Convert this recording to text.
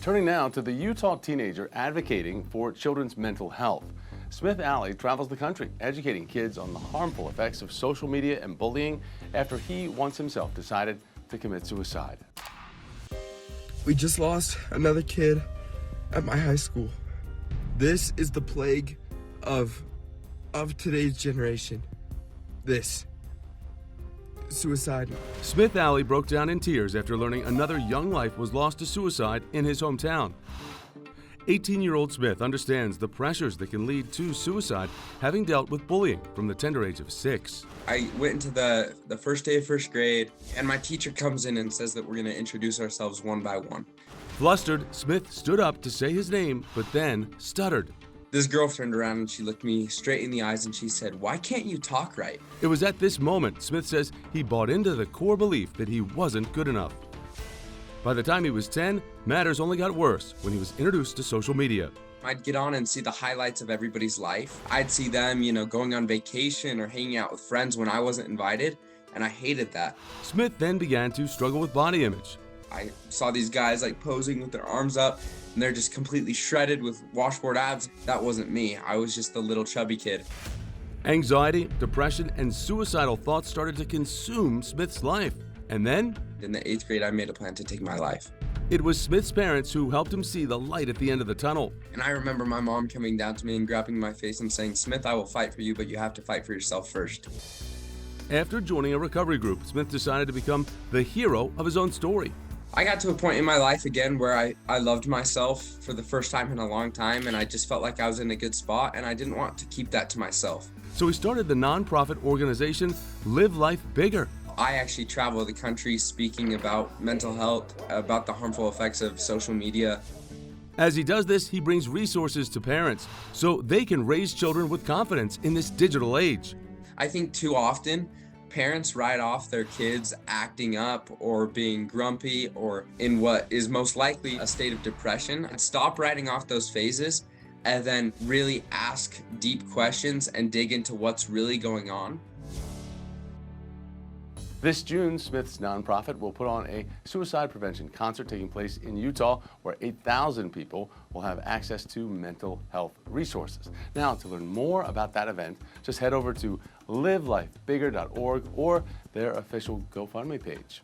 Turning now to the Utah teenager advocating for children's mental health. Smith Alley travels the country educating kids on the harmful effects of social media and bullying after he once himself decided to commit suicide. We just lost another kid at my high school. This is the plague of today's generation. This. Suicide. Smith Alley broke down in tears after learning another young life was lost to suicide in his hometown. 18-year-old Smith understands the pressures that can lead to suicide, having dealt with bullying from the tender age of 6. I went into the first day of first grade, and my teacher comes in and says that we're going to introduce ourselves one by one. Flustered, Smith stood up to say his name, but then stuttered. This girl turned around and she looked me straight in the eyes and she said, "Why can't you talk right?" It was at this moment, Smith says, he bought into the core belief that he wasn't good enough. By the time he was 10, matters only got worse when he was introduced to social media. I'd get on and see the highlights of everybody's life. I'd see them, going on vacation or hanging out with friends when I wasn't invited, and I hated that. Smith then began to struggle with body image. I saw these guys posing with their arms up, and they're just completely shredded with washboard abs. That wasn't me. I was just the little chubby kid. Anxiety, depression, and suicidal thoughts started to consume Smith's life. And then, in the 8th grade, I made a plan to take my life. It was Smith's parents who helped him see the light at the end of the tunnel. And I remember my mom coming down to me and grabbing my face and saying, "Smith, I will fight for you, but you have to fight for yourself first." After joining a recovery group, Smith decided to become the hero of his own story. I got to a point in my life again where I loved myself for the first time in a long time, and I just felt like I was in a good spot, and I didn't want to keep that to myself. So he started the nonprofit organization Live Life Bigger. I actually travel the country speaking about mental health, about the harmful effects of social media. As he does this, he brings resources to parents so they can raise children with confidence in this digital age. I think too often, parents write off their kids acting up or being grumpy or in what is most likely a state of depression, and stop writing off those phases and then really ask deep questions and dig into what's really going on. This June, Smith's nonprofit will put on a suicide prevention concert taking place in Utah, where 8,000 people will have access to mental health resources. Now, to learn more about that event, just head over to livelifebigger.org or their official GoFundMe page.